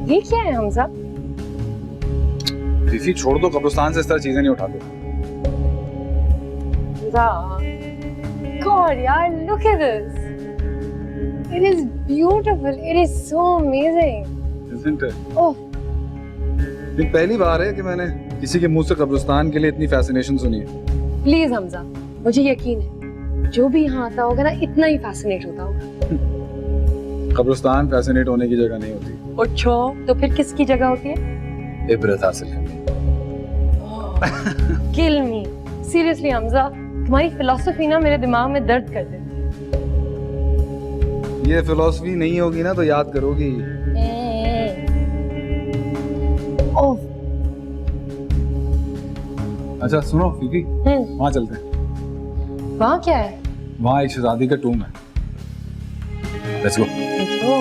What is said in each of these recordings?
ये क्या है हमजा? फीफी छोड़ दो, कब्रिस्तान से इस तरह चीजें नहीं उठाते। God, यार, look at this. It is beautiful. It is so amazing. Isn't it? Oh, ये पहली बार है कि मैंने किसी के मुंह से कब्रिस्तान के लिए इतनी फैसिनेशन सुनी है। प्लीज हमजा, मुझे यकीन है जो भी यहाँ आता होगा ना इतना ही फैसिनेट होता होगा। कब्रिस्तान फैसिनेट होने की जगह नहीं होती, अच्छा, तो फिर किसकी जगह होती है? इबरत हासिल करने। Kill me. Seriously हमजा, तुम्हारी फिलॉसफी ना मेरे दिमाग में दर्द कर देती है। ये फिलॉसफी नहीं होगी ना तो याद करोगी। ओह, अच्छा सुनो फीफी, वहाँ चलते हैं। वहाँ क्या है? वहाँ एक शहजादी का टूम है। Let's go. Let's go.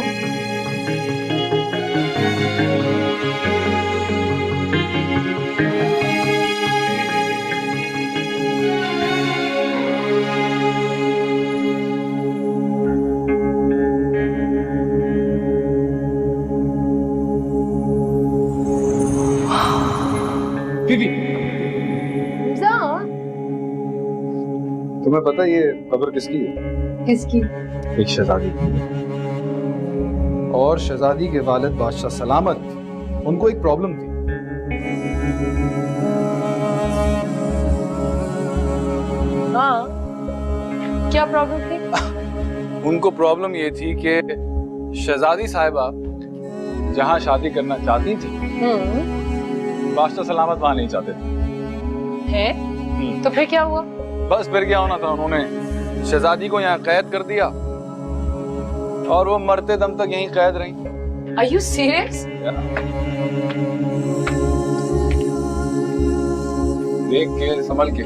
Phi Phi, Hamza, तुम्हें पता है ये खबर किसकी है? किसकी? एक शहजादी की। और शहजादी के वालिद बादशाह सलामत, उनको एक प्रॉब्लम थी। हाँ, क्या प्रॉब्लम थी? उनको प्रॉब्लम ये थी कि शहजादी साहिबा जहाँ शादी करना चाहती थी, बादशाह सलामत वहाँ नहीं चाहते थे। है? तो फिर क्या हुआ? बस फिर क्या होना था, उन्होंने शहजादी को यहाँ कैद कर दिया और वो मरते दम तक यहीं कैद रही। Are you serious? देख के संभल के।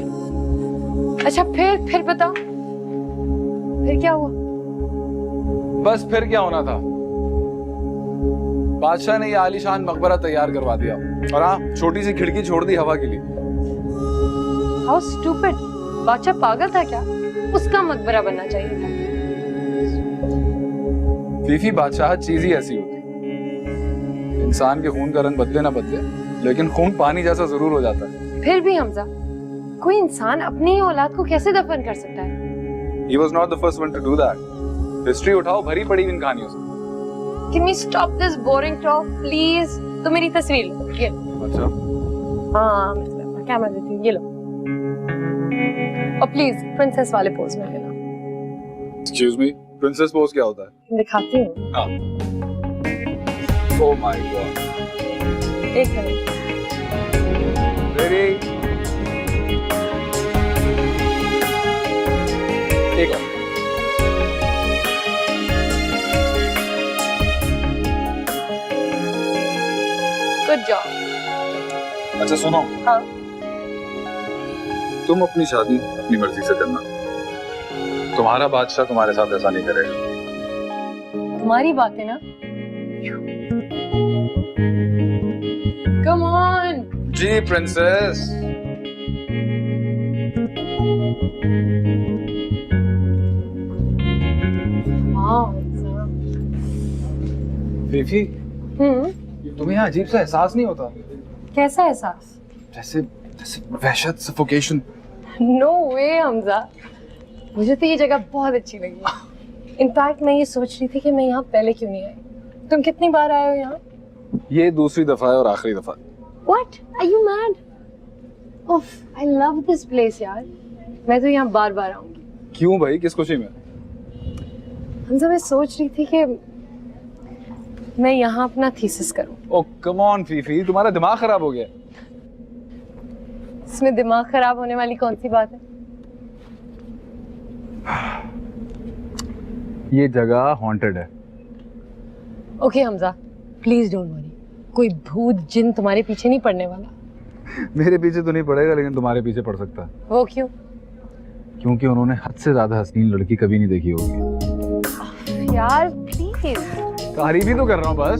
अच्छा, फिर बताओ, फिर क्या हुआ? बस फिर क्या होना था, बादशाह ने ये आलीशान मकबरा तैयार करवा दिया और हाँ, छोटी सी खिड़की छोड़ दी हवा के लिए। How stupid! बादशाह पागल था क्या? उसका मकबरा बनना चाहिए था। फीफी, बादशाह चीज ही ऐसी होती, इंसान के खून का रंग बदले ना बदले, लेकिन खून पानी जैसा जरूर हो जाता है। फिर भी हमजा, कोई इंसान अपनी ही औलाद को कैसे दफन कर सकता है? He was not the first one to do that. History उठाओ, भरी पड़ी इन कहानियों से। Can we stop this boring talk, please? तो मेरी तस्वीर लो, ये लो। अच्छा, हाँ, मैं तुम्हें कैमरा देती हूँ, ये लो। और प्लीज प्रिंसेस वाले पोज में लेना। एक्सक्यूज मी, प्रिंसेस पोज क्या होता है? दिखाती हूँ। हाँ। Oh my God. एक मिनट। Ready? एक और। Good job. अच्छा सुनो, हाँ। तुम अपनी शादी अपनी मर्जी से करना, तुम्हारा बादशाह तुम्हारे साथ ऐसा नहीं करेगा। तुम्हारी बात है ना? Come on. जी प्रिंसेस। हाँ। फीफी, तुम्हें यहाँ अजीब सा एहसास नहीं होता? कैसा एहसास? जैसे जैसे वहशत, सफोकेशन। No way हमजा, मुझे तो ये जगह बहुत अच्छी लगी। इनफैक्ट मैं ये सोच रही थी कि मैं यहाँ पहले क्यों नहीं आई। तुम कितनी बार आए हो यहाँ? ये दूसरी दफा है और आखिरी दफा। What? Are you mad? Uff, I love this place यार। मैं तो यहाँ बार बार आऊंगी। क्यों भाई, किस खुशी में? हमजा, मैं सोच रही थी कि मैं यहाँ अपना थीसिस करूँ। ओह कम ऑन फीफी, तुम्हारा दिमाग खराब हो गया। इसमें दिमाग खराब होने वाली कौन सी बात है? ये जगह हॉन्टेड है। Okay Hamza, please don't worry, कोई भूत जिन तुम्हारे पीछे नहीं पड़ने वाला। मेरे पीछे तो नहीं पड़ेगा, लेकिन तुम्हारे पीछे पड़ सकता है। वो क्यों? क्योंकि उन्होंने हद से ज्यादा हसीन लड़की कभी नहीं देखी होगी। यार प्लीज। तारीफ ही तो कर रहा हूँ बस।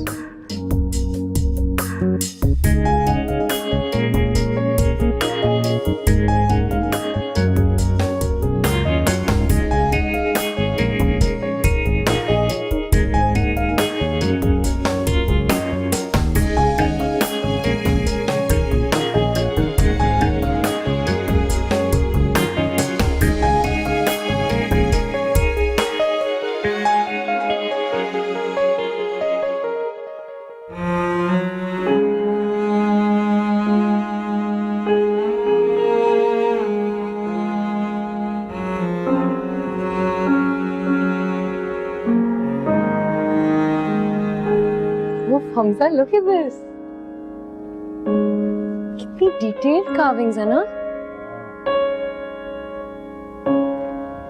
Hamza, look at this. कितनी डिटेल्ड carvings है ना?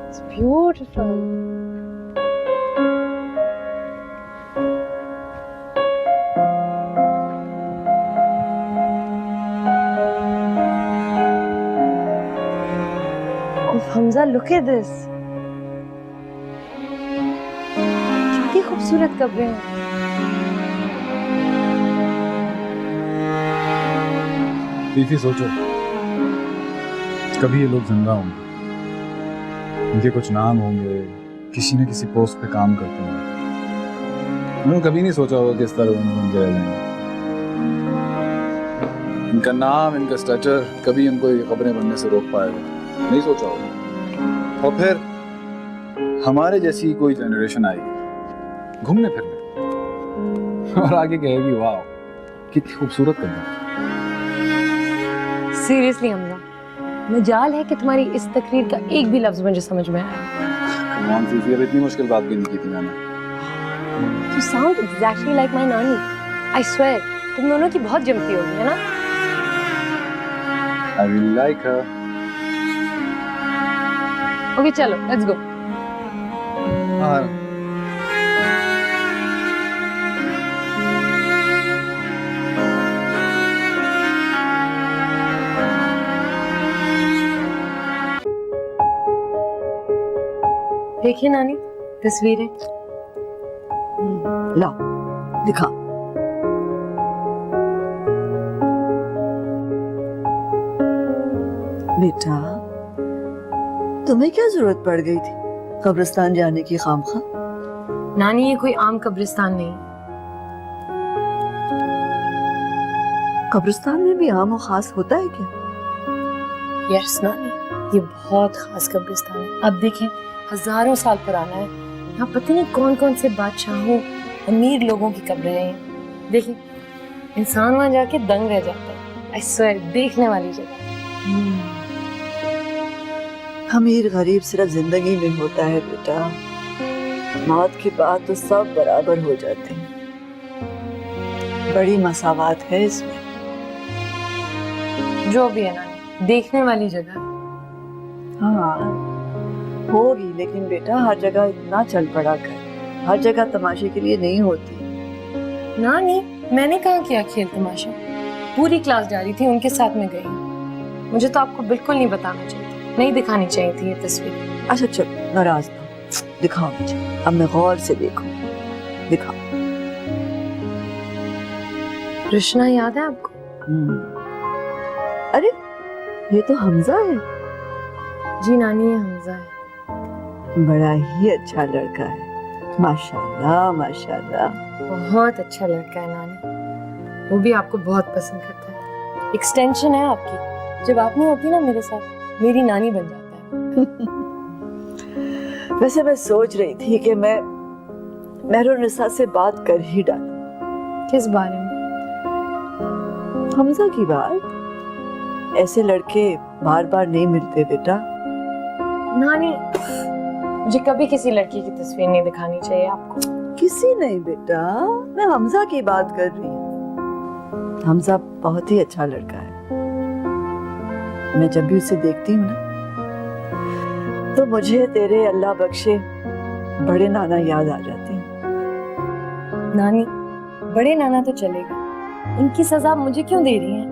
It's beautiful. Hamza, look at this. कितनी खूबसूरत कब्रें हैं. दीदी सोचो, कभी ये लोग जिंदा होंगे, इनके कुछ नाम होंगे, किसी न किसी पोस्ट पे काम करते होंगे. उन्होंने कभी नहीं सोचा होगा किस तरह उन्होंने रह जाएंगे. इनका नाम, इनका स्टेचर कभी इनको ये खबरें बनने से रोक पाएगा, नहीं सोचा होगा. और फिर हमारे जैसी कोई जनरेशन आएगी घूमने फिरने और आगे कहेगी वाह कितनी खूबसूरत कब्र. सीरियसली हमजा, मजाल है कि तुम्हारी इस तकरीर का एक भी लफ्ज मुझे समझ में आया. कमान फीफी, अब इतनी मुश्किल बात भी नहीं की थी मैंने. You sound exactly like my नानी. I swear, तुम दोनों की बहुत जमती होगी, है ना? I really like her. Okay, चलो, let's go. हाँ. देखिए नानी, तस्वीरें. लाओ, दिखा. बेटा, तुम्हें क्या जरूरत पड़ गई थी कब्रिस्तान जाने की खामखा? नानी, ये कोई आम कब्रिस्तान नहीं. कब्रिस्तान में भी आम और खास होता है क्या? यस नानी, ये बहुत खास कब्रिस्तान है. अब देखें, हजारों साल पुराना है. यहाँ पता नहीं कौन कौन से बादशाहों, अमीर लोगों की कब्रें हैं. देखिए, इंसान वहां जाके दंग रह जाता है. आई स्वेयर, देखने वाली जगह. अमीर गरीब सिर्फ जिंदगी में होता है बेटा, मौत के बाद तो सब बराबर हो जाते हैं. बड़ी मसावत है इसमें. जो भी है नानी, देखने वाली जगह है. हाँ होगी, लेकिन बेटा हर जगह इतना चल पड़ा कर, हर जगह तमाशे के लिए नहीं होती. नानी, मैंने कहाँ किया खेल तमाशा. पूरी क्लास जा रही थी, उनके साथ में गई. मुझे तो आपको बिल्कुल नहीं बताना चाहिए था, नहीं दिखानी चाहिए थी ये तस्वीर. अच्छा चल, नाराज ना, दिखाओ मुझे. अब मैं गौर से देखूं. दिखाओ. कृष्णा याद है आपको? अरे ये तो हमजा है. जी नानी, ये हमजा है. बड़ा ही अच्छा लड़का है, माशाल्लाह माशाल्लाह. बहुत अच्छा लड़का है नानी, वो भी आपको बहुत पसंद करता है. एक्सटेंशन है आपकी. जब आप नहीं होती ना मेरे साथ, मेरी नानी बन जाता है. वैसे मैं सोच रही थी कि मैं मेहरुन्निसा से बात कर ही डालूं. किस बारे में? हमजा की बात. ऐसे लड़के बार बार नहीं मिलते बेटा. नानी, मुझे कभी किसी लड़की की तस्वीर नहीं दिखानी चाहिए आपको. किसी नहीं बेटा, मैं हमजा की बात कर रही हूँ. हमजा बहुत ही अच्छा लड़का है. मैं जब भी उसे देखती हूँ ना, तो मुझे तेरे अल्लाह बख्शे बड़े नाना याद आ जाते हैं. नानी, बड़े नाना तो चलेगा, इनकी सजा मुझे क्यों दे रही हैं?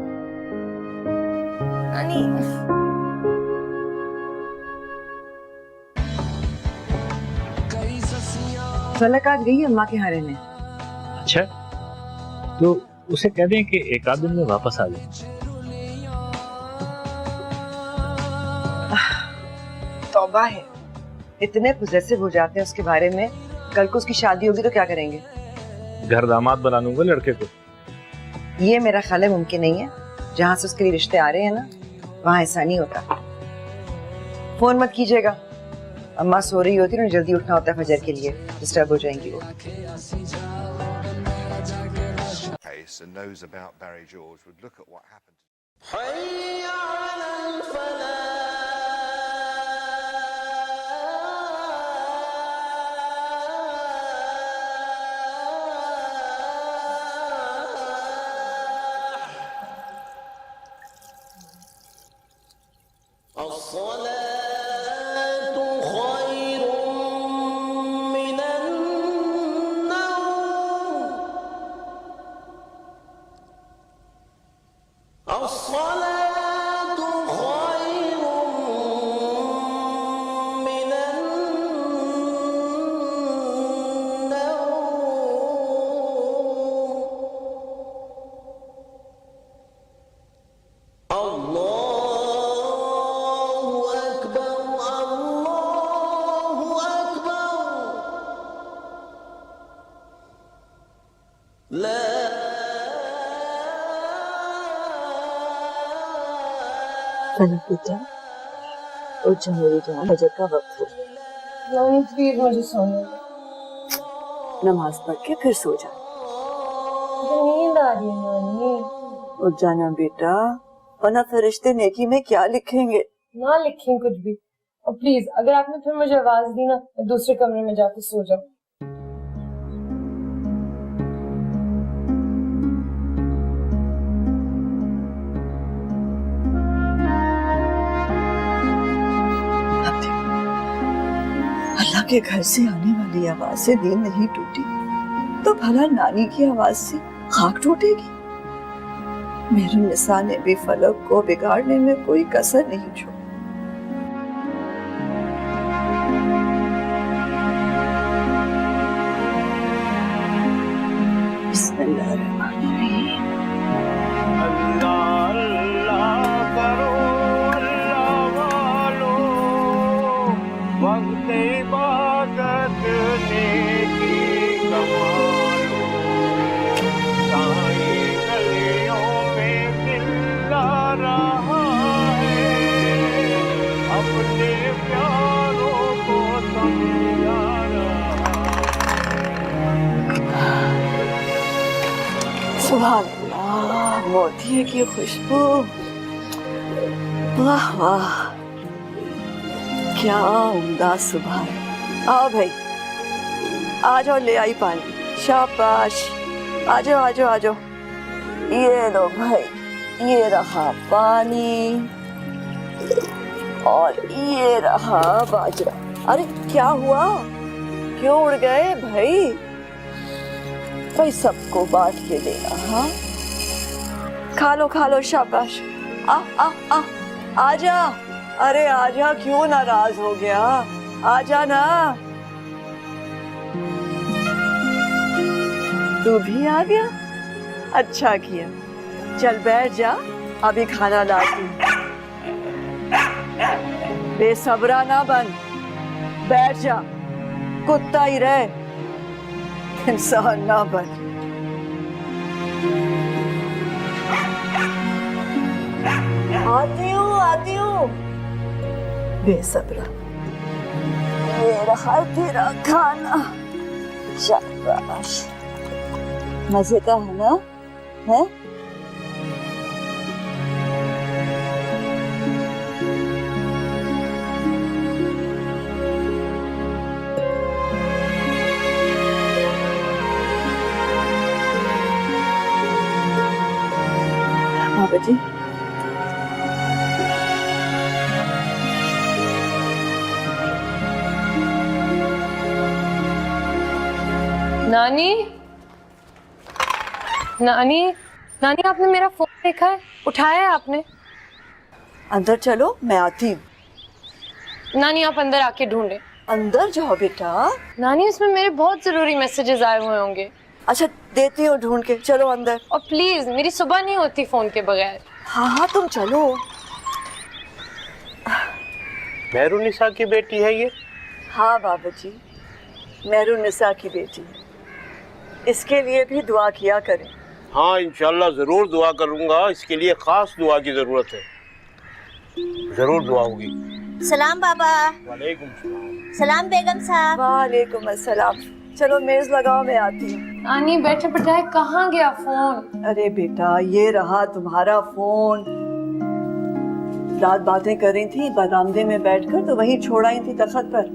नानी, फलक आज गई अम्मा के हारे में. अच्छा, तो उसे कह दें कि एक आध दिन में वापस आ जाए. तौबा है, इतने पोजेसिव हो जाते हैं उसके बारे में. कल को उसकी शादी होगी तो क्या करेंगे? घर दामाद बना लूंगा लड़के को. ये मेरा ख्याल है मुमकिन नहीं है. जहाँ से उसके लिए रिश्ते आ रहे हैं ना, वहाँ ऐसा नहीं होता. फोन मत कीजिएगा, अम्मा सो रही होती है, उन्हें जल्दी उठना होता है फजर के लिए, डिस्टर्ब हो जाएंगी वो. And knows about Barry George would look at what happened. कनक बेटा और जो मेरी जान फजर का वक्त हो नानी प्लीज मुझे सोने दो। नमाज पढ़ के फिर सो जा। मुझे नींद आ रही है नानी। उठ जाना बेटा, वरना फरिश्ते नेकी में क्या लिखेंगे। ना लिखें कुछ भी। और प्लीज अगर आपने फिर मुझे आवाज दी ना, मैं दूसरे कमरे में जाके सो जाऊं। अल्लाह के घर से आने वाली आवाज से नींद नहीं टूटी तो भला नानी की आवाज से खाक टूटेगी। मेहरुन्निसा ने भी फलक को बिगाड़ने में कोई कसर नहीं छोड़ी। बिस्मिल्लाहिर्रहमानिर्रहीम। अल्लाह अल्लाह करो अल्लाह वालो, वक्त इबादत नेकी कमालो, साई गलियों में दिल आ रहा है, अपने प्यारों को समझा रहा है। सुभान अल्लाह, मोतिये की खुशबू, वाह वाह, क्या उम्दा सुबह है। आओ भाई, आ जाओ, ले आई पानी। शाबाश, आ जाओ आ जाओ आ जाओ। ये लो भाई, ये रहा पानी और ये रहा बाजरा। अरे क्या हुआ, क्यों उड़ गए भाई? भाई सबको बांट के देना। हाँ, खा लो शाबाश। आ आ आ आजा, अरे आजा, क्यों नाराज हो गया, आजा ना। तू भी आ गया, अच्छा किया। चल बैठ जा, अभी खाना लाती हूँ। बेसब्रा ना बन, बैठ जा, कुत्ता ही रहे, इंसान ना बन। आती हूँ बेसब्रा। ये रहा तेरा खाना, शाबाश। मजे का है ना, है? बाबा जी, नानी नानी नानी, आपने मेरा फोन देखा है? उठाया है आपने? अंदर चलो, मैं आती हूँ। नानी आप अंदर आके ढूंढे। अंदर जाओ बेटा। नानी उसमें मेरे बहुत जरूरी मैसेजेस आए हुए होंगे। अच्छा, देती हूँ ढूंढ के, चलो अंदर। और प्लीज, मेरी सुबह नहीं होती फोन के बगैर। हाँ तुम चलो। मेहरुन्निसा की बेटी है ये? हाँ बाबा जी, मेहरुन्निसा की बेटी है। इसके लिए भी दुआ किया करें। हाँ इंशाल्लाह ज़रूर दुआ करूँगा, इसके लिए ख़ास दुआ की ज़रूरत है, ज़रूर दुआ होगी। सलाम बाबा। वालेकुम सलाम। सलाम बेगम साहब। वालेकुम अस्सलाम। चलो मेज लगाओ, मैं आती हूँ। नानी बैठे बैठाए कहाँ गया फोन? अरे बेटा, ये रहा तुम्हारा फोन। रात बातें कर रही थी बरामदे में बैठकर, तो वहीं छोड़ आई थी तखत पर।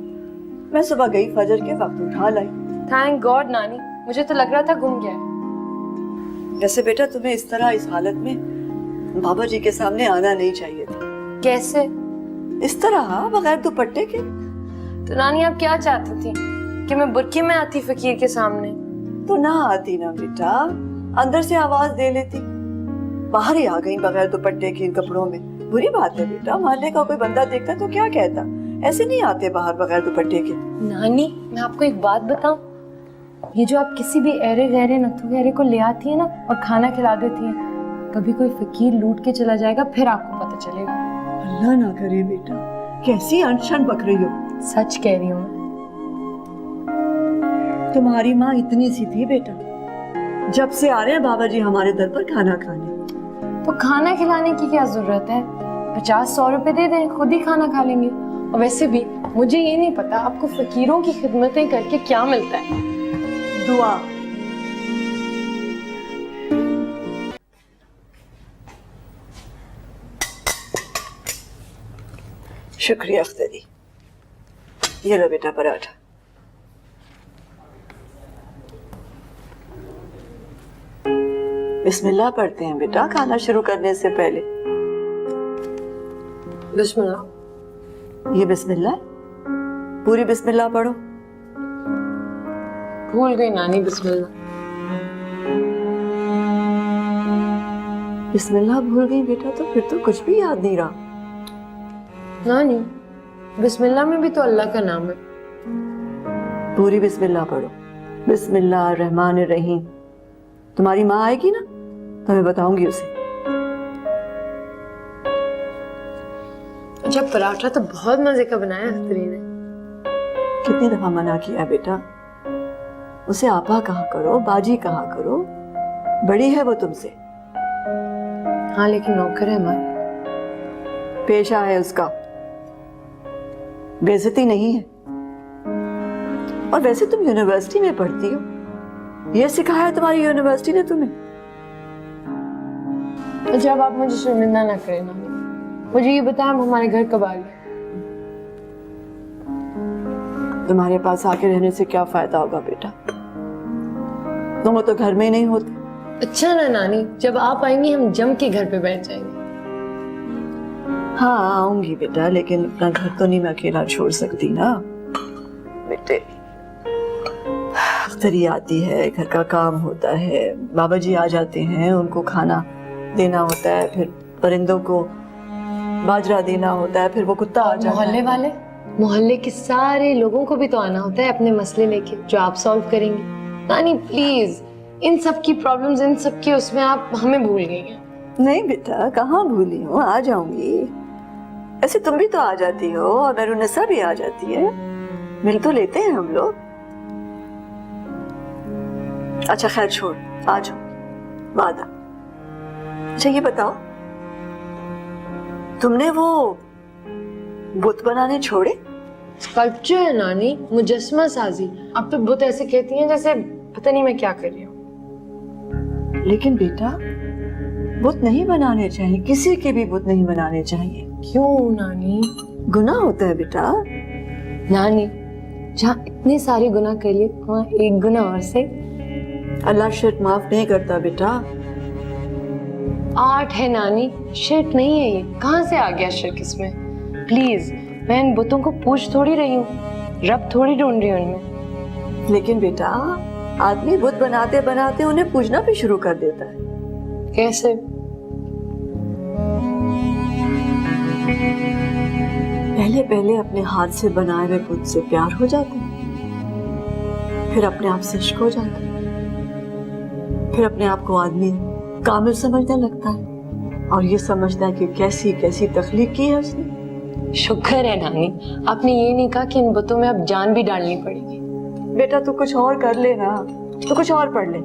मैं सुबह गई, फजर के वक्त उठा लाई। थैंक गॉड नानी, मुझे तो लग रहा था गुम गया है। वैसे बेटा, तुम्हें इस तरह इस हालत में बाबा जी के सामने आना नहीं चाहिए था। कैसे? इस तरह बगैर दुपट्टे के। तो नानी आप क्या चाहती थी, कि मैं बुर्के में आती फकीर के सामने? तो ना आती ना बेटा, अंदर से आवाज दे लेती। बाहर ही आ गई बगैर दुपट्टे के इन कपड़ों में। बुरी बात है बेटा, मोहल्ले का कोई बंदा देखता तो क्या कहता? ऐसे नहीं आते बाहर बगैर दुपट्टे के। नानी मैं आपको एक बात बताऊं, ये जो आप किसी भी ऐरे गहरे नथु गहरे को ले आती है ना और खाना खिला देती है, कभी कोई फकीर लूट के चला जाएगा, फिर आपको पता चलेगा। अल्लाह ना करे बेटा, कैसी अनशन बक रही हो। सच कह रही हूँ मैं। तुम्हारी माँ इतनी सी थी बेटा, जब से आ रहे हैं बाबा जी हमारे दर पर खाना खाने। तो खाना खिलाने की क्या जरूरत है? 50-100 रुपए दे दें, खुद ही खाना खा लेंगे। और वैसे भी मुझे ये नहीं पता आपको फकीरों की खिदमतें करके क्या मिलता है। दुआ। शुक्रिया अख्तरी। ये लो बेटा पराठा। बिस्मिल्लाह पढ़ते हैं बेटा खाना शुरू करने से पहले। बिस्मिल्लाह। ये बिस्मिल्लाह, पूरी बिस्मिल्लाह पढ़ो। भूल गई नानी बिस्मिल्लाह। बिस्मिल्लाह भूल गई बेटा, तो फिर तो कुछ भी याद नहीं रहा। नानी बिस्मिल्लाह में भी तो अल्लाह का नाम है। पूरी बिस्मिल्लाह पढ़ो। बिस्मिल्लाह रहमान रहीम। तुम्हारी माँ आएगी ना तो मैं बताऊंगी उसे। अच्छा पराठा तो बहुत मजे का बनाया अख्तरी ने। कितनी दफा मना किया बेटा, उसे आपा कहा करो, बाजी कहा करो, बड़ी है वो तुमसे। हाँ लेकिन नौकर है हमारे। पेशा है उसका, बेइज्जती नहीं है। और वैसे तुम यूनिवर्सिटी में पढ़ती हो, ये सिखाया है तुम्हारी यूनिवर्सिटी ने तुम्हें? अच्छा अब आप मुझे शर्मिंदा ना करें नानी, मुझे ये बताएं हम हमारे घर कब आ गए? तुम्हारे पास आके रहने से क्या फायदा होगा बेटा, तुम तो घर में ही नहीं होते। अच्छा ना नानी, जब आप आएंगी हम जम के घर पे बैठ जाएंगे। हाँ आऊंगी बेटा, लेकिन अपना घर तो नहीं मैं अकेला छोड़ सकती ना बेटे। अख्तरी आती है, घर का काम होता है, बाबा जी आ जाते हैं, उनको खाना देना होता है, फिर परिंदों को बाजरा देना होता है, फिर वो कुत्ता आ जाता है। मोहल्ले वाले, मोहल्ले के सारे लोगों को भी तो आना होता है अपने मसले लेके, जो आप सॉल्व करेंगे। नानी प्लीज, इन सब की प्रॉब्लम्स, इन सब के उसमें आप हमें भूल गई हैं। नहीं बेटा, कहाँ भूली हूँ, आ जाऊंगी। ऐसे तुम भी तो आ जाती हो और मेरुनिसा भी आ जाती है, मिल तो लेते हैं हम लोग। अच्छा खैर छोड़, आ जाओ, वादा। अच्छा ये बताओ, तुमने वो बुत बनाने छोड़े? स्कल्पचर है नानी, मुजस्समा साजी। आप तो बुत ऐसे कहती हैं जैसे पता नहीं मैं क्या कर रही हूँ। लेकिन बेटा बुत नहीं बनाने चाहिए, किसी के भी बुत नहीं बनाने चाहिए। क्यों नानी? गुनाह होता है बेटा। नानी जहाँ इतने सारे गुनाह कर लिए, वहाँ एक गुनाह और से। अल्लाह शिर्क माफ नहीं करता बेटा। आर्ट है नानी, शिर्क नहीं है ये। कहाँ से आ गया शिर्क इसमें? प्लीज, मैं इन बुतों को पूछ थोड़ी रही हूँ, रब थोड़ी ढूंढ रही हूँ उनमें। लेकिन बेटा आदमी बुत बनाते बनाते उन्हें पूजना भी शुरू कर देता है। कैसे? पहले पहले अपने हाथ से बनाए हुए बुत से प्यार हो जाता है, फिर अपने आप से इश्क हो जाता है, फिर अपने आप को आदमी कामिल समझने लगता है और ये समझता है कि कैसी कैसी तख्लीक की है उसने। शुक्र है नानी, आपने ये नहीं कहा कि इन बुतों में अब जान भी डालनी पड़ेगी। बेटा तू कुछ और कर ले ना, तू कुछ और पढ़ ले।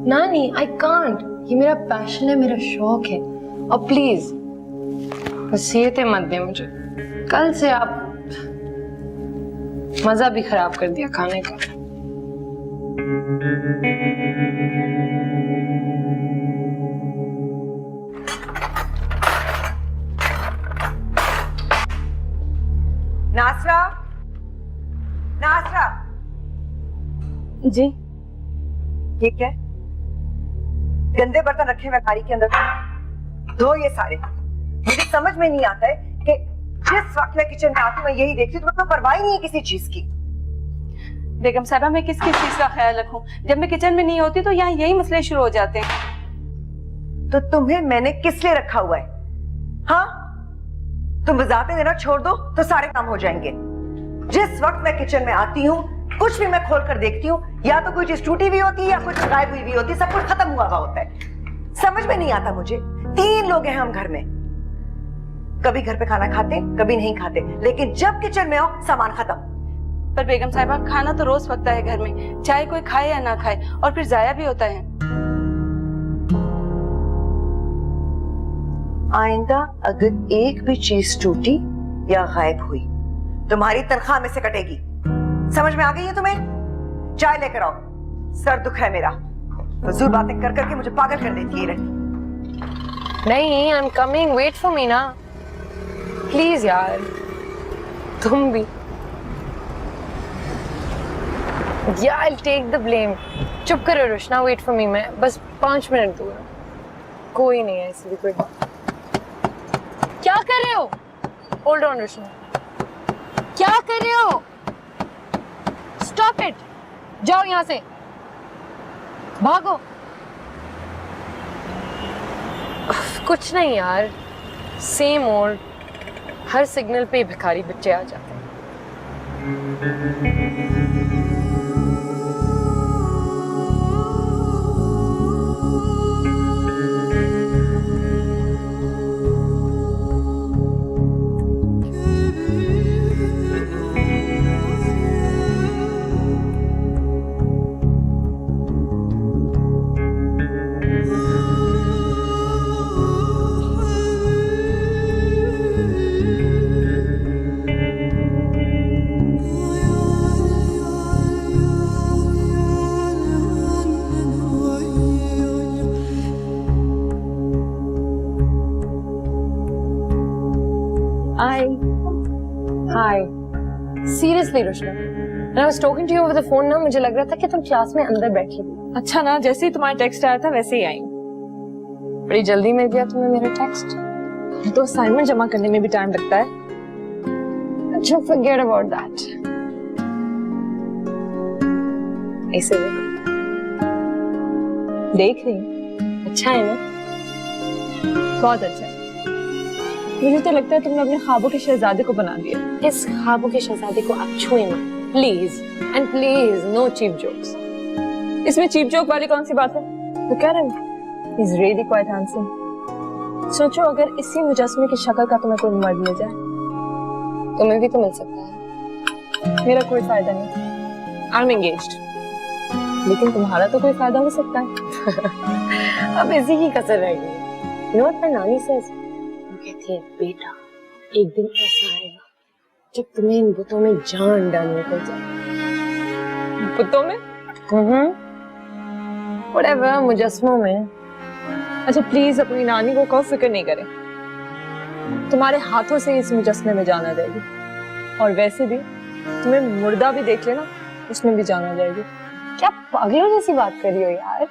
नानी आई कांट, ये मेरा पैशन है, मेरा शौक है। और प्लीज वसीयतें मत दें मुझे, कल से आप मजा भी खराब कर दिया खाने का। नासरा, नासरा जी ये क्या है? गंदे बर्तन रखे हुए खारी के अंदर, धो ये सारे। मुझे समझ में नहीं आता है कि जिस वक्त मैं किचन में आती हूँ मैं यही देखती हूँ, तुम्हें परवाह ही नहीं है किसी चीज की। बेगम साहबा मैं किस किस चीज का ख्याल रखूं? जब मैं किचन में नहीं होती तो यहाँ यही मसले शुरू हो जाते हैं। तो तुम्हें मैंने किस लिए रखा हुआ है? हाँ, तुम वजाहतें देना छोड़ दो तो सारे काम हो जाएंगे। जिस वक्त मैं किचन में आती हूँ कुछ भी मैं खोल कर देखती हूँ, या तो कोई चीज टूटी हुई होती है या कुछ गायब हुई भी होती है, सब कुछ खत्म हुआ हुआ होता है। समझ में नहीं आता मुझे। 3 लोग हैं हम घर में, कभी घर पे खाना खाते कभी नहीं खाते, लेकिन जब किचन में आओ सामान खत्म। पर बेगम साहिबा खाना तो रोज पकता है घर में, चाहे कोई खाए या ना खाए, और फिर जाया भी होता है। आइंदा अगर एक भी चीज टूटी या गायब हुई तुम्हारी तनख्वाह में से कटेगी। समझ में आ गई है तुम्हें? चाय लेकर आओ, सर दुख है मेरा। फजूल बातें कर करके मुझे पागल कर देती है। नहीं, I am coming, wait for me ना प्लीज यार। तुम भी Yeah, I'll take the blame. चुप करो रोशना, वेट फॉर मी। मैं बस 5 मिनट दूर हूँ, कोई नहीं है ऐसी भी कोई बात। क्या कर रहे हो? होल्ड ऑन रोशना, क्या कर रहे हो? स्टॉप इट, जाओ यहाँ से, भागो। कुछ नहीं यार, सेम ओल्ड, हर सिग्नल पे भिखारी बच्चे आ जाते हैं। Hi, seriously Roshna, I was talking to you over the phone ना, मुझे लग रहा था कि तुम क्लास में अंदर बैठी हो। अच्छा ना, जैसे ही तुम्हारा टेक्स्ट आया था वैसे ही आई। बड़ी जल्दी मिल गया तुम्हें मेरा टेक्स्ट। तो असाइनमेंट जमा करने में भी टाइम लगता है। अच्छा, forget about that। ऐसे देख रही हूँ, अच्छा है ना? बहुत अच्छा है। मुझे तो लगता है तुमने अपने ख्वाबों के शहजादे को बना दिया। इस ख्वाबों के शहजादे को आप छुए मत please, and please no cheap jokes. इसमें चीप जोक वाली कौन सी बात है? तो कह रहे हैं he's really quite handsome। सोचो अगर इसी मुजस्मे की शक्ल का तुम्हें कोई मर्द मिल जाए। तुम्हें भी तो मिल सकता है। मेरा कोई फायदा नहीं, आई एम एंगेज्ड। लेकिन तुम्हारा तो कोई फायदा हो सकता है। अब इसी की कसर रह गई। You know what my नानी says? वो कहती है बेटा, एक दिन ऐसा आएगा जब तुम्हें इन बुतों में जान डालनी पड़ जाए। बुतों में? Whatever, मुजस्मों में। अच्छा प्लीज अपनी नानी को कहो फिक्र नहीं करे, तुम्हारे हाथों से इस मुजस्मे में जाना जाएगी। और वैसे भी तुम्हें मुर्दा भी देख लेना, उसमें भी जाना जाएगी। क्या पागलों जैसी बात कर रही हो यार?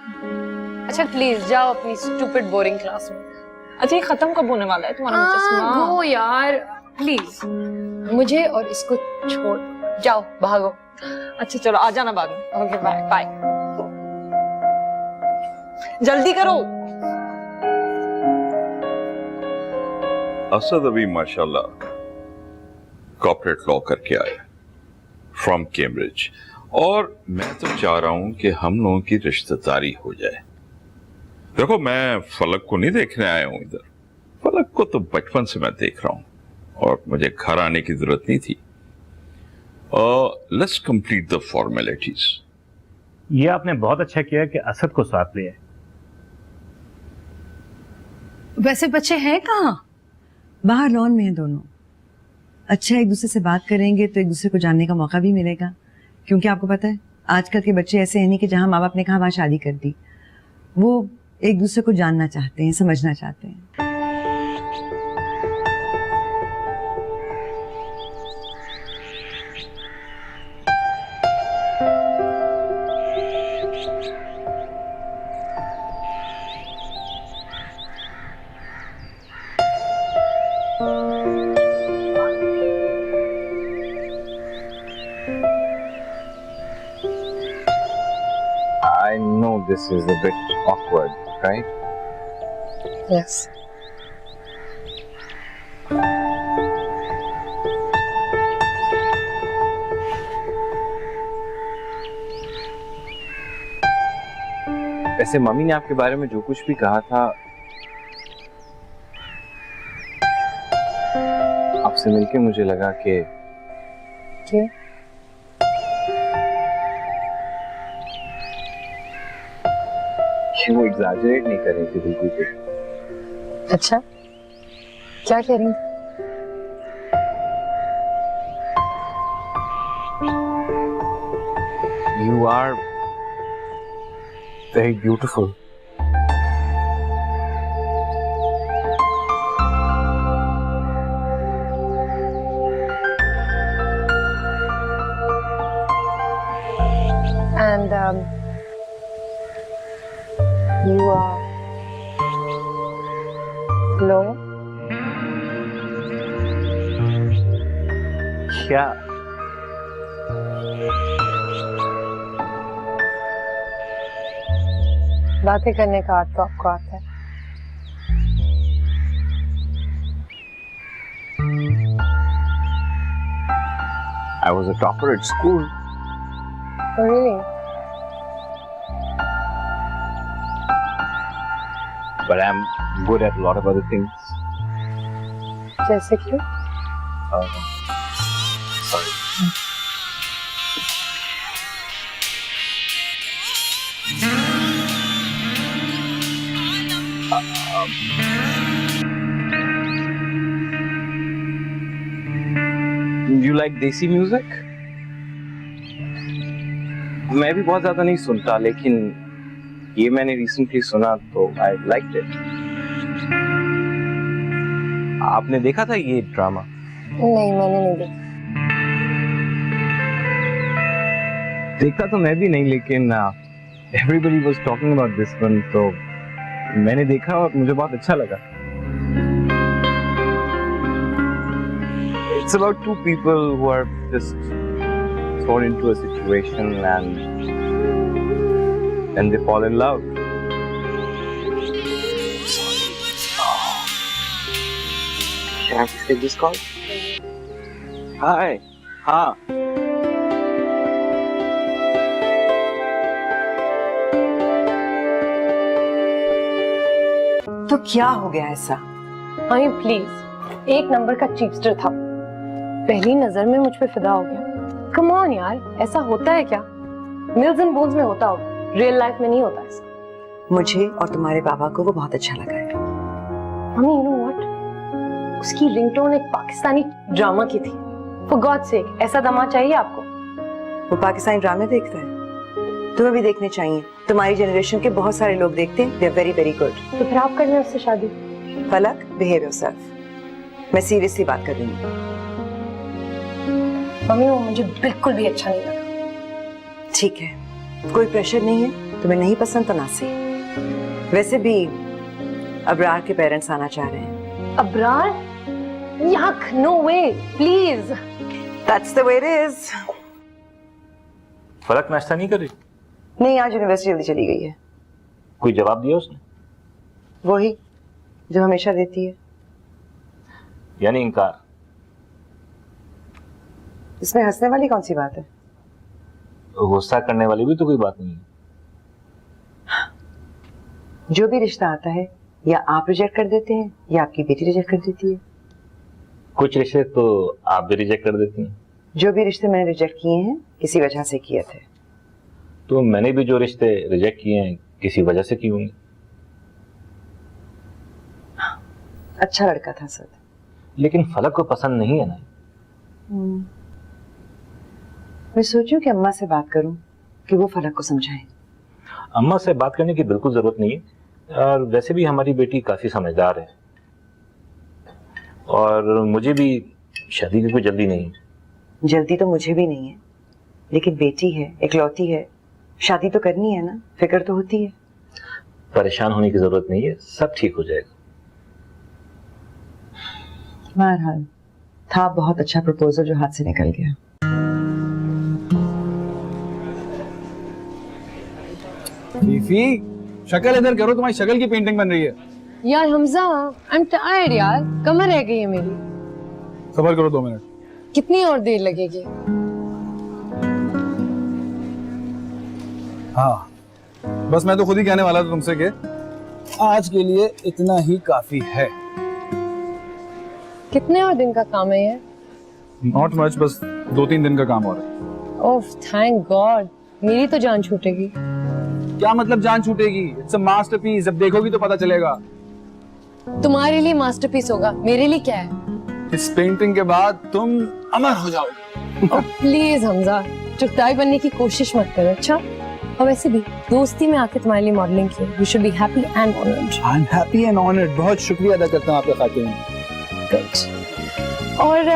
अच्छा प्लीज जाओ अपनी स्टूपिड बोरिंग क्लास में। अच्छा ये खत्म कब होने वाला है तुम्हारा मुजस्मा? वो यार प्लीज, मुझे और इसको छोड़, जाओ भागो। अच्छा चलो आ जाना बाद में। Okay bye bye. जल्दी करो। असद अभी माशाल्लाह कॉर्पोरेट लॉ करके आया फ्रॉम कैम्ब्रिज, और मैं तो चाह रहा हूं कि हम लोगों की रिश्तेदारी हो जाए। देखो मैं फलक को नहीं देखने आया हूं इधर, फलक को तो बचपन से मैं देख रहा हूं और मुझे घर आने की जरूरत नहीं थी। Let's complete the formalities. ये आपने बहुत अच्छा किया कि असद को साथ लिया। वैसे बच्चे हैं कहाँ? बाहर लॉन में हैं दोनों। अच्छा एक दूसरे से बात करेंगे तो एक दूसरे को जानने का मौका भी मिलेगा, क्योंकि आपको पता है आजकल के बच्चे ऐसे हैं नहीं कि जहाँ माँ बाप ने कहा वहाँ शादी कर दी। वो एक दूसरे को जानना चाहते हैं, समझना चाहते हैं। I know this is a bit awkward, right? Yes. वैसे मम्मी ने आपके बारे में जो कुछ भी कहा था, आपसे मिलके मुझे लगा कि कि वो एग्जैजरेट नहीं कर रही थी बिल्कुल भी। अच्छा, क्या कह रही? You are very beautiful. And you are loyal? Yeah. बातें करने का आर्ट तो आपको आता है। I was a topper at school. Oh, really? But I'm good at a lot of other things. जैसे कि? Sorry. You like देसी म्यूजिक? मैं भी बहुत ज्यादा नहीं सुनता, लेकिन ये मैंने रिसेंटली सुना तो I liked it. आपने देखा था ये ड्रामा? नहीं, मैंने नहीं देखा। देखा तो मैं भी नहीं, लेकिन everybody was talking about this one, तो मैंने देखा और मुझे बहुत अच्छा लगा. It's about two people who are just thrown into a situation and then they fall in love. Can I take this call? Hi. हाँ. तो क्या हो गया ऐसा? आई प्लीज, एक नंबर का चीपस्टर था, पहली नजर में मुझ पे फिदा हो गया। कम ऑन यार, ऐसा होता है क्या? मिल्स एंड बोन्स में होता होगा, रियल लाइफ में नहीं होता ऐसा। मुझे और तुम्हारे पापा को वो बहुत अच्छा लगा है। मम्मी, यू नो व्हाट, उसकी रिंगटोन एक पाकिस्तानी ड्रामा की थी। फॉर गॉड सेक, ऐसा दामाद चाहिए आपको? वो पाकिस्तानी ड्रामे देखता है, तुम्हें भी देखने चाहिए। तुम्हारी जनरेशन के बहुत सारे लोग देखते हैं, they are very very good. तो फिर आप कर लें उससे शादी। फलक, बिहेव योरसेल्फ। मैं सीरियसली बात कर रही हूँ। मम्मी, वो मुझे बिल्कुल भी अच्छा नहीं लगा। ठीक है, कोई प्रेशर नहीं है, तुम्हें नहीं पसंद तो ना सही। वैसे भी अबरार के पेरेंट्स आना चाह रहे हैं। Abrar? Yuck, no way, please. That's the way it is. Falak नाश्ता नहीं कर रही? नहीं, आज यूनिवर्सिटी जल्दी चली गई है। कोई जवाब दिया उसने? वही जो हमेशा देती है। यानी इनकार? इसमें हंसने वाली कौन सी बात है? गुस्सा करने वाली भी तो कोई बात नहीं है। जो भी रिश्ता आता है, या आप रिजेक्ट कर देते हैं या आपकी बेटी रिजेक्ट कर देती है। कुछ रिश्ते तो आप भी रिजेक्ट कर देती हैं। जो भी रिश्ते मैंने रिजेक्ट किए हैं, किसी वजह से किए थे। तो मैंने भी जो रिश्ते रिजेक्ट किए हैं, किसी वजह से किए होंगे। अच्छा लड़का था सर, लेकिन फलक को पसंद नहीं है ना। मैं सोचूं कि अम्मा से बात करूं कि वो फलक को समझाएं। अम्मा से बात करने की बिल्कुल जरूरत नहीं है, और वैसे भी हमारी बेटी काफी समझदार है, और मुझे भी शादी की कोई जल्दी नहीं है। जल्दी तो मुझे भी नहीं है, लेकिन बेटी है, इकलौती है, शादी तो करनी है ना, फिक्र तो होती है। परेशान होने की जरूरत नहीं है, सब ठीक हो जाएगा। बहरहाल था बहुत अच्छा प्रपोजल जो हाथ से निकल गया। फीफी, शक्ल इधर करो, तुम्हारी शक्ल की पेंटिंग बन रही है। यार हमजा, आई एम टायर्ड यार, कमर रह गई है मेरी। सब्र करो 2 मिनट। कितनी और देर लगेगी? हाँ, बस मैं तो खुद ही कहने वाला था तुमसे कि आज के लिए इतना ही काफी है। कितने और दिन का काम है ये? नॉट मच, बस 2-3 दिन का काम और है। ओह थैंक गॉड, मेरी तो जान छूटेगी। क्या मतलब जान छूटेगी? इट्स अ मास्टरपीस, अब देखोगी तो पता चलेगा। तुम्हारे लिए मास्टरपीस होगा, मेरे लिए क्या है? इस पेंटिंग के बाद तुम अमर हो जाओगे। प्लीज हमजा, चुगताई बनने की कोशिश मत करो, अच्छा? और वैसे भी दोस्ती में आके तुम्हारे लिए मॉडलिंग की, you should be happy and honoured. I am happy and honoured, बहुत शुक्रिया अदा करता हूँ आपके खातिर। गुड। और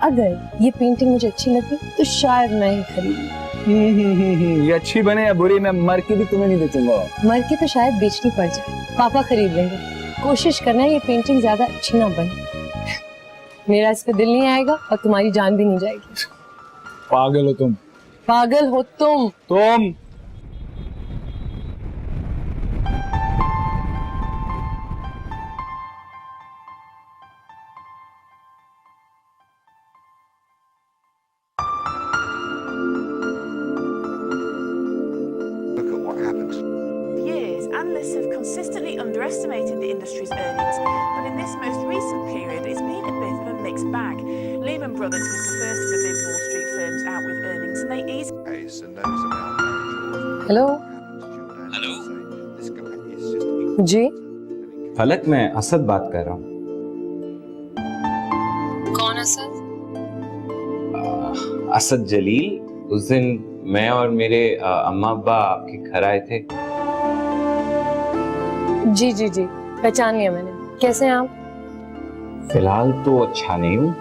अगर ये पेंटिंग मुझे अच्छी लगी तो शायद मैं ही खरीदूं। ये अच्छी बने या बुरी, मैं मर के भी तुम्हें नहीं बेचूंगा। मर के तो शायद बेचनी पड़ जाए, पापा खरीद लेंगे। कोशिश करना ये पेंटिंग ज्यादा अच्छी ना बने। मेरा इस पे दिल नहीं आएगा और तुम्हारी जान भी नहीं जाएगी। पागल हो तुम। पागल हो तुम। Look at what happened. Years, analysts have consistently underestimated the industry's earnings, but in this most recent period, it's been a bit of a mixed bag. Lehman Brothers was the first of the big Wall Street firms out with earnings, and they easily Case and knows about Barry George. Hello Hello. This guy is just जी, फलक, मैं असद बात कर रहा हूँ। कौन असद? असद जलील। उस दिन मैं और मेरे अम्मा अब्बा आपके घर आए थे। जी जी जी, पहचान लिया मैंने। कैसे हैं आप? फिलहाल तो अच्छा नहीं हूँ,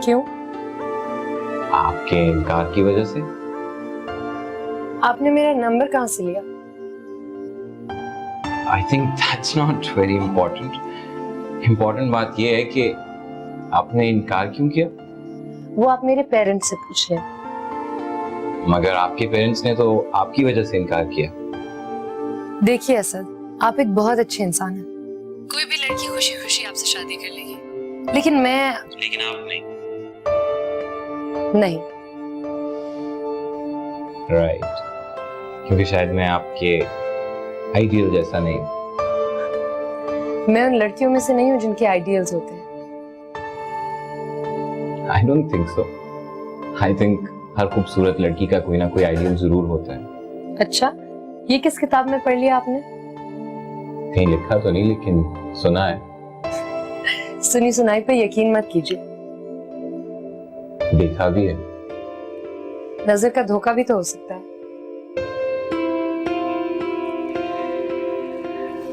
क्यों? आपके इनकार की वजह से। आपने मेरा नंबर कहाँ से लिया? I think that's not very important. Important बात यह है कि आपने इनकार क्यों किया। वो आप मेरे पेरेंट्स से पूछ लें। मगर आपके पेरेंट्स ने तो आपकी वजह से इनकार किया। देखिए असद, आप एक बहुत अच्छे इंसान हैं। कोई भी लड़की खुशी खुशी आपसे शादी कर लेगी, लेकिन आप नहीं। नहीं। राइट, क्योंकि शायद मैं आपके आइडियल जैसा नहीं हूँ। मैं उन लड़कियों में से नहीं हूँ जिनके आइडियल्स होते हैं। I don't think so. I think हर खूबसूरत लड़की का कोई ना कोई आइडियल जरूर होता है। अच्छा, ये किस किताब में पढ़ लिया आपने? कहीं लिखा तो नहीं, लेकिन सुना है। सुनी सुनाई पे यकीन मत कीजिए, देखा भी है। नजर का धोखा भी तो हो सकता है।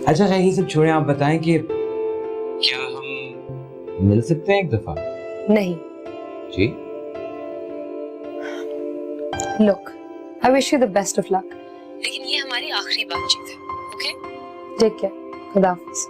अच्छा खैर, ये सब छोड़े, आप बताएं कि क्या हम मिल सकते हैं एक दफा? नहीं। जी। Look, I wish you the best of luck, लेकिन ये हमारी आखिरी बातचीत है। ओके, टेक केयर, खुदा हाफिज।